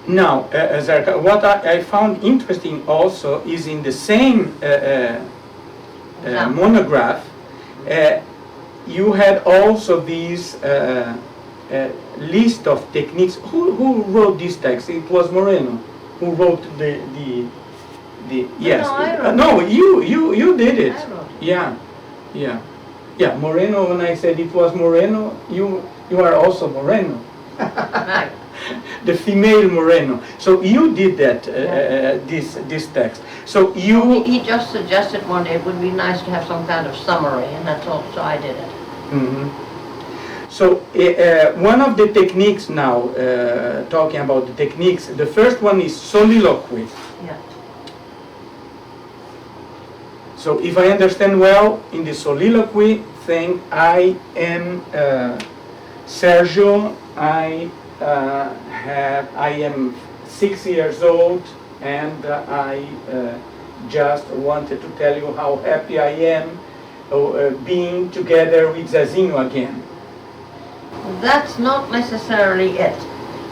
Now, Zerka, what I found interesting also is in the same monograph, you had also this list of techniques. Who wrote this text? It was Moreno who wrote the yes. No, I wrote no, you did it. I wrote it. Yeah. Moreno. When I said it was Moreno, you are also Moreno. Right. The female Moreno. So you did that, this text. So you. He just suggested one day it would be nice to have some kind of summary, and that's all. So I did it. Mm-hmm. So one of the techniques now, talking about the techniques, the first one is soliloquy. Yeah. So if I understand well, in the soliloquy thing, I am Sergio. I am 6 years old, and I just wanted to tell you how happy I am being together with Zazinho again. That's not necessarily it.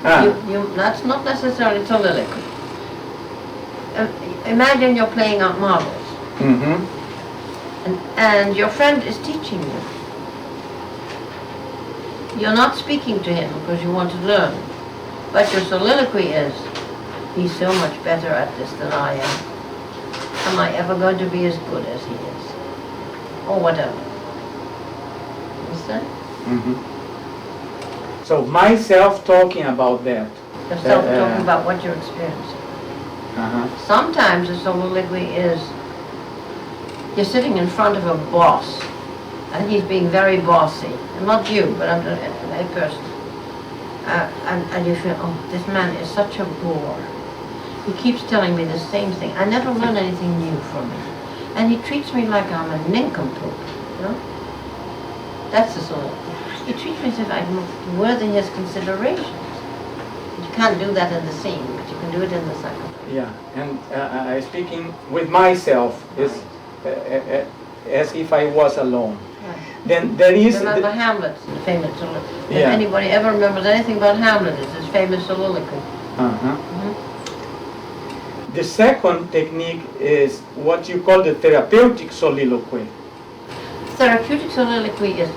That's not necessarily soliloquy. Imagine you're playing out marbles, Mm-hmm. and your friend is teaching you. You're not speaking to him because you want to learn, but your soliloquy is, he's so much better at this than I am. Am I ever going to be as good as he is? Or whatever. Understand? Mm-hmm. So myself talking about that. Yourself talking about what you're experiencing. Uh-huh. Sometimes a soliloquy is, you're sitting in front of a boss, and he's being very bossy. And not you, but I'm a person. And you feel, oh, this man is such a bore. He keeps telling me the same thing. I never learn anything new from him. And he treats me like I'm a nincompoop, you know? That's the soliloquy. He treats me as if I'm worthy his considerations. You can't do that in the scene, but you can do it in the psychodrama. Yeah, and speaking with myself is as if I was alone. Right. Then there is. Remember Hamlet, the famous soliloquy. If Yeah. anybody ever remembers anything about Hamlet, it's his famous soliloquy. Uh-huh. Mm-hmm. The second technique is what you call the therapeutic soliloquy. Therapeutic soliloquy is,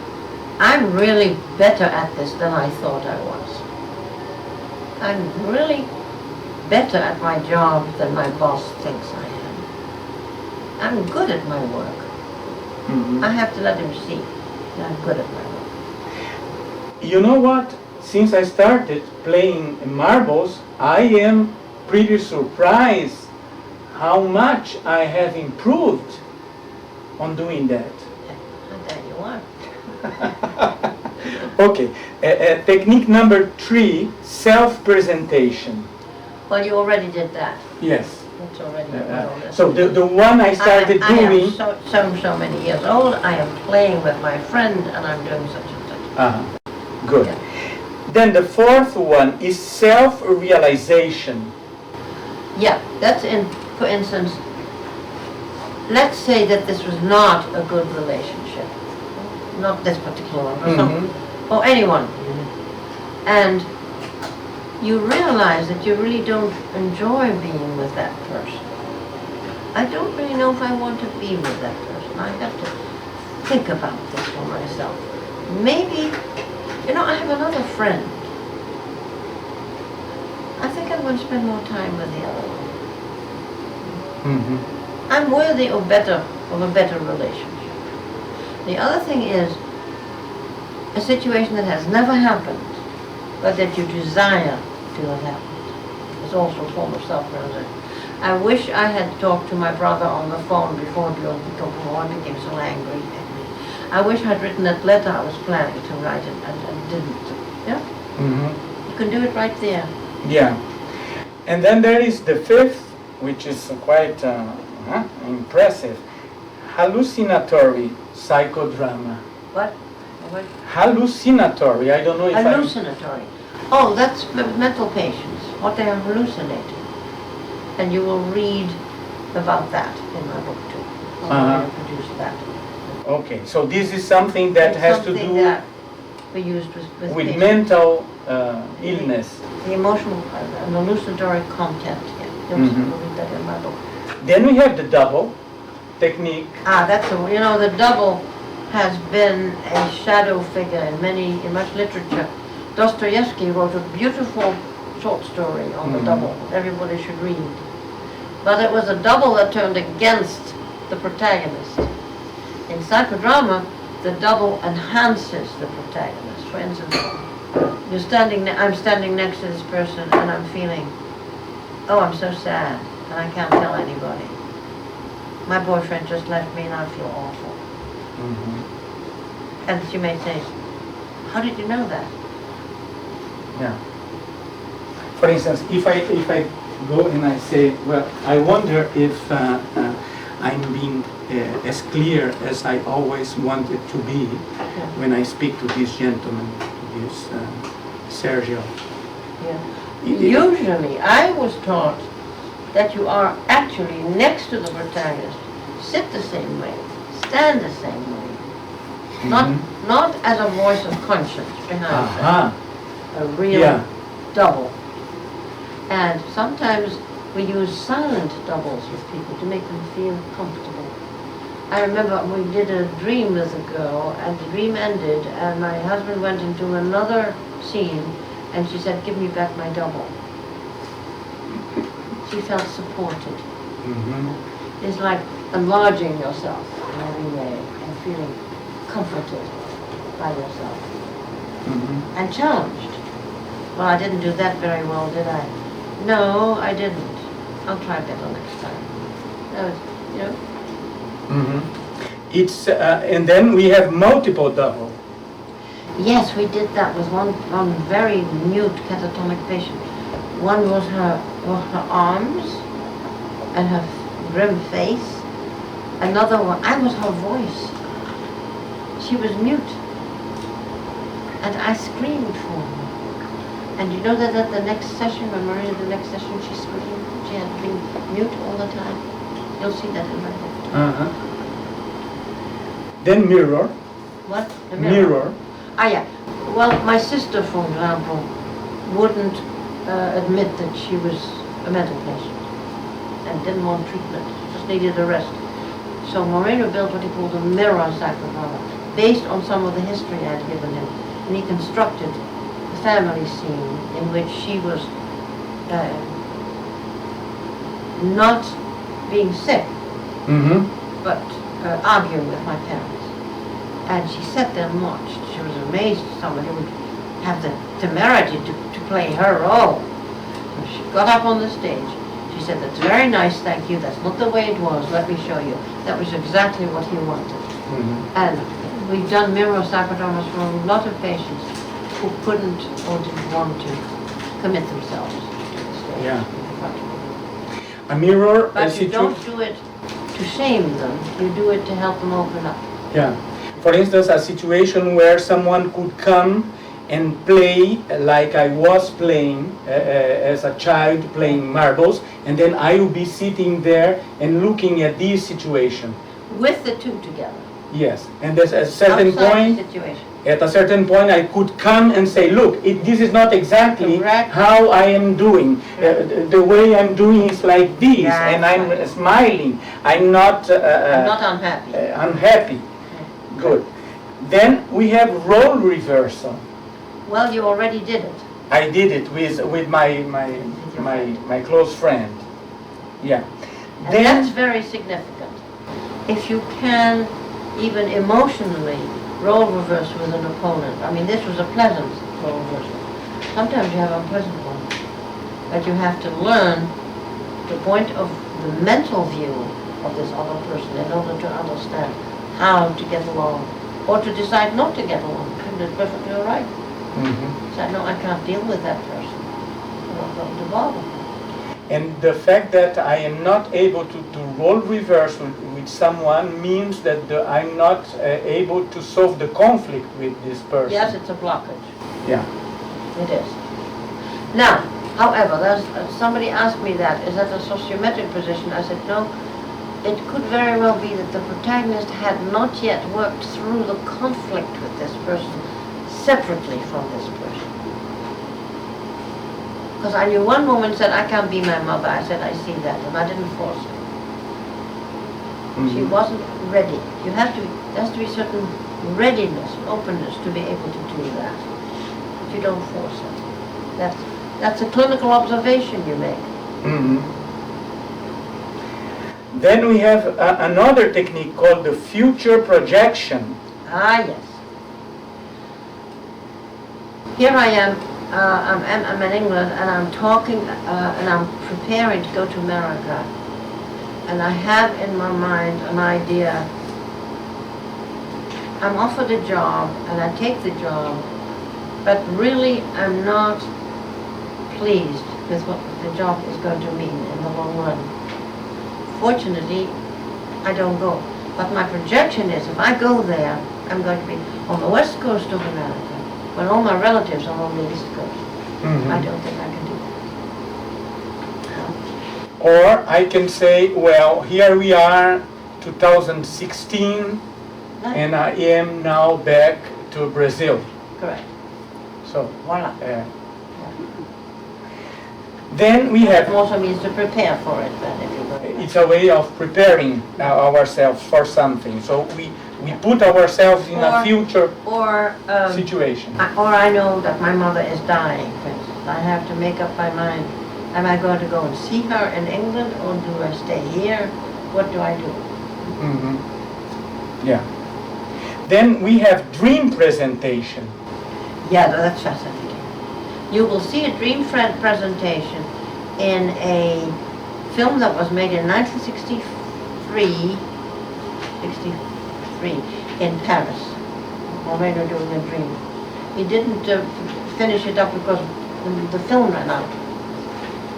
I'm really better at this than I thought I was. I'm really better at my job than my boss thinks I am. I'm good at my work. Mm-hmm. I have to let him see that I'm good at my work. You know what? Since I started playing marbles, I am pretty surprised how much I have improved on doing that. And there you are. Okay, technique number 3, self-presentation. Well, you already did that. Yes. That's already So the one I started doing. I am so many years old. I am playing with my friend, and I'm doing such and such. Good. Yeah. Then the fourth one is self-realization. Yeah, that's in, for instance, let's say that this was not a good relationship. Not this particular one, but some, or anyone. And you realize that you really don't enjoy being with that person. I don't really know if I want to be with that person. I have to think about this for myself. Maybe, you know, I have another friend. I think I'm going to spend more time with the other one. I'm worthy of a better relationship. The other thing is a situation that has never happened, but that you desire to have happened. It's also a form of self-realization. I wish I had talked to my brother on the phone before I became so angry at me. I wish I'd written that letter I was planning to write and didn't. Yeah? You can do it right there. Yeah. And then there is the fifth, which is quite impressive. Hallucinatory psychodrama. What? Hallucinatory. I don't know if Hallucinatory. Oh, that's mental patients, what they are hallucinating. And you will read about that in my book too. I'm going to produce that. Okay, so this is something that has to do we used with with patients. mental illness. The emotional and hallucinatory content. Yeah, you'll read that in my book. Then we have the double technique. That's the double has been a shadow figure in much literature. Dostoevsky wrote a beautiful short story on the double. Everybody should read. But it was a double that turned against the protagonist. In psychodrama, the double enhances the protagonist. For instance, I'm standing next to this person and I'm feeling, oh, I'm so sad and I can't tell anybody. My boyfriend just left me and I feel awful. And she may say, how did you know that? Yeah. For instance, if I go and I say, well, I wonder if I'm being as clear as I always wanted to be when I speak to this gentleman, to this Sergio. Yeah. Usually, I was taught that you are actually next to the protagonist, sit the same way, stand the same way, not as a voice of conscience behind them, a real double. And sometimes we use silent doubles with people to make them feel comfortable. I remember we did a dream with a girl, and the dream ended, and my husband went into another scene, and she said, give me back my double. She felt supported. It's like enlarging yourself in every way and feeling comforted by yourself. And challenged. Well, I didn't do that very well, did I? No, I didn't. I'll try better next time. That was, It's and then we have multiple double. Yes, we did that with one very mute catatonic patient. One was her arms and her grim face. Another one, I was her voice. She was mute. And I screamed for her. And you know that at the next session, when Maria did the next session, she screamed. She had been mute all the time. You'll see that in my book. Then mirror. What? The Mirror. Yeah. Well, my sister, for example, wouldn't admit that she was a mental patient and didn't want treatment. Just needed a rest. So Moreno built what he called a mirror psychodrama, based on some of the history I had given him. And he constructed a family scene in which she was not being sick, but arguing with my parents. And she sat there and watched. She was amazed somebody would have the temerity to play her role. So she got up on the stage. She said, that's very nice, thank you. That's not the way it was. Let me show you. That was exactly what he wanted. And we've done mirror psychodramas for a lot of patients who couldn't or didn't want to commit themselves to the stage. Yeah. A mirror. But you don't do it to shame them. You do it to help them open up. Yeah. For instance, a situation where someone could come and play like I was playing as a child, playing marbles, and then I will be sitting there and looking at this situation. With the two together. Yes, and there's a certain point. Situation. At a certain point, I could come and say, look, this is not exactly how I am doing. The way I'm doing is like this, and I'm smiling. I'm not unhappy. Unhappy. Good. Then we have role reversal. Well, you already did it. I did it with my close friend. Yeah. And that's very significant. If you can even emotionally role reverse with an opponent. I mean, this was a pleasant role reversal. Sometimes you have unpleasant ones. But you have to learn the point of the mental view of this other person in order to understand how to get along, or to decide not to get along. And it's perfectly all right. Say, no, I can't deal with that person. I'm not going to bother. And the fact that I am not able to role reverse with someone means that I'm not able to solve the conflict with this person. Yes, it's a blockage. Yeah. It is. Now, however, somebody asked me that, is that a sociometric position? I said, no. It could very well be that the protagonist had not yet worked through the conflict with this person separately from this person. Because I knew one woman said, I can't be my mother. I said, I see that, and I didn't force her. She wasn't ready. There has to be certain readiness, openness to be able to do that. But you don't force it. That's a clinical observation you make. Then we have another technique called the future projection. Ah, yes. Here I am. I'm in England, and I'm talking, and I'm preparing to go to America. And I have in my mind an idea. I'm offered a job, and I take the job, but really I'm not pleased with what the job is going to mean in the long run. Fortunately, I don't go. But my projection is, if I go there, I'm going to be on the west coast of America, when all my relatives are on the east coast. I don't think I can do that. Or I can say, well, here we are, 2016, and I am now back to Brazil. Correct. So, voila. Then we have... It also means to prepare for it, then, if you go. It's a way of preparing ourselves for something. So we put ourselves in a future situation. Or I know that my mother is dying, for instance. I have to make up my mind. Am I going to go and see her in England, or do I stay here? What do I do? Yeah. Then we have dream presentation. Yeah, that's fascinating. You will see a dream presentation in a film that was made in 1963 in Paris. Moreno doing a dream. He didn't finish it up because the film ran out.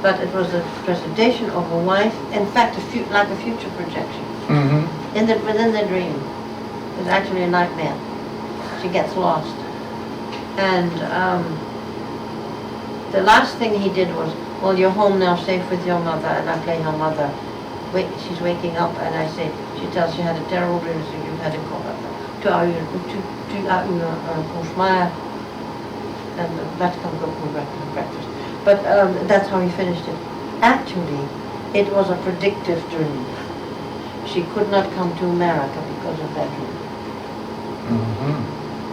But it was a presentation of a wife, in fact, like a future projection. Within the dream. It was actually a nightmare. She gets lost. And the last thing he did was, well, you're home now, safe with your mother, and I play her mother. She's waking up, and I say, she tells she had a terrible dream, so you've had a cauchemar, and that comes up with breakfast. But that's how he finished it. Actually, it was a predictive dream. She could not come to America because of that dream.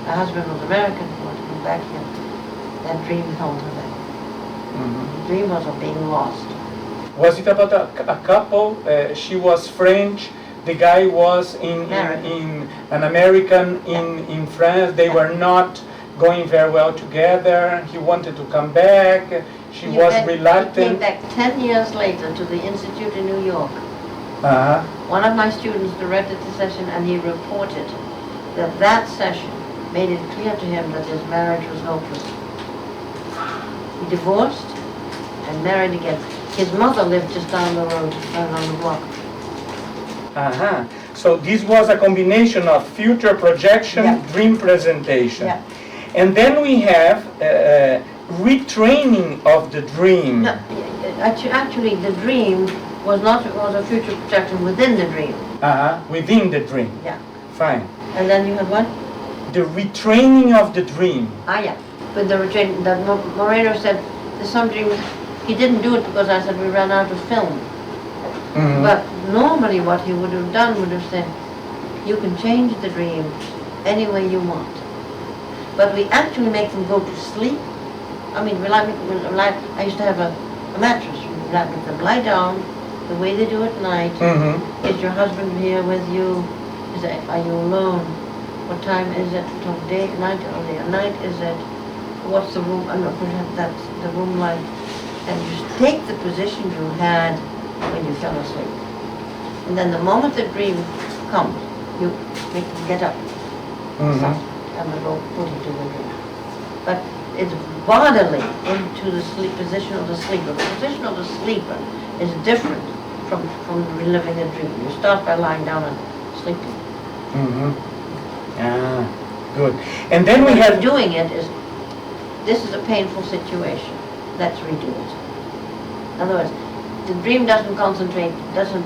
Her husband was American, he wanted to come back here. That dream held her there. The dream was of being lost. Was it about a couple? She was French, the guy was in an American in France. They were not going very well together. He wanted to come back. She was reluctant. He came back 10 years later to the Institute in New York. One of my students directed the session, and he reported that session made it clear to him that his marriage was hopeless. He divorced and married again. His mother lived just down the road, down on the block. So this was a combination of future projection, dream presentation. And then we have retraining of the dream. No, actually, the dream was a future projection within the dream. Within the dream. Yeah. Fine. And then you have what? The retraining of the dream. Yeah. With the retraining, that Moreno said, there's some dreams, he didn't do it because I said we ran out of film. But normally what he would have done would have said, you can change the dream any way you want. But we actually make them go to sleep. I mean, I used to have a mattress. We make them lie down the way they do at night. Is your husband here with you? Are you alone? What time is it? Day, night, only a night is it? What's the room? I'm not going to have that, the room light. And you take the position you had when you fell asleep. And then the moment the dream comes, you make them get up. And they go put into the dream. But it's bodily into the sleep position of the sleeper. The position of the sleeper is different from reliving a dream. You start by lying down and sleeping. Good. And then we have doing it is, this is a painful situation. Let's redo it. In other words, the dream doesn't concentrate, doesn't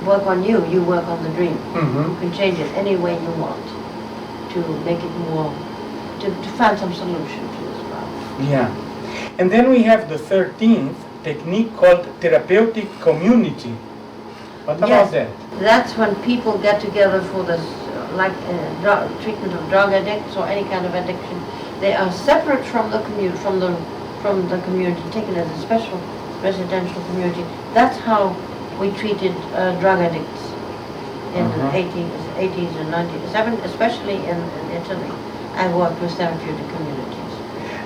work on you. You work on the dream. You can change it any way you want to make it more to find some solution to this problem. Yeah. And then we have the 13th technique called therapeutic community. What about that? That's when people get together for this, treatment of drug addicts or any kind of addiction. They are separate from the community, taken as a special residential community. That's how we treated drug addicts in the 80s and 90s, especially in Italy. I worked with therapeutic communities.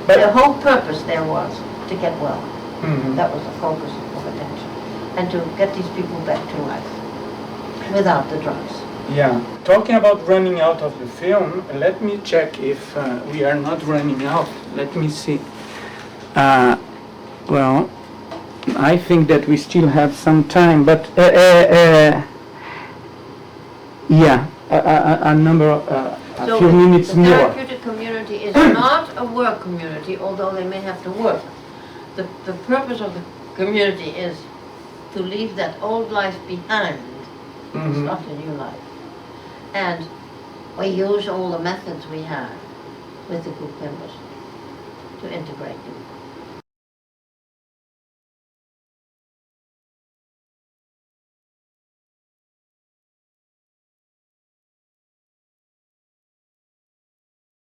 But the whole purpose there was to get well. Mm-hmm. That was the focus of attention. And to get these people back to life without the drugs. Yeah. Talking about running out of the film, let me check if we are not running out. Let me see. Well, I think that we still have some time, but yeah, a number of a few minutes more. The therapeutic community is not a work community, although they may have to work. The purpose of the community is to leave that old life behind, start a new life. And we use all the methods we have with the group members to integrate them.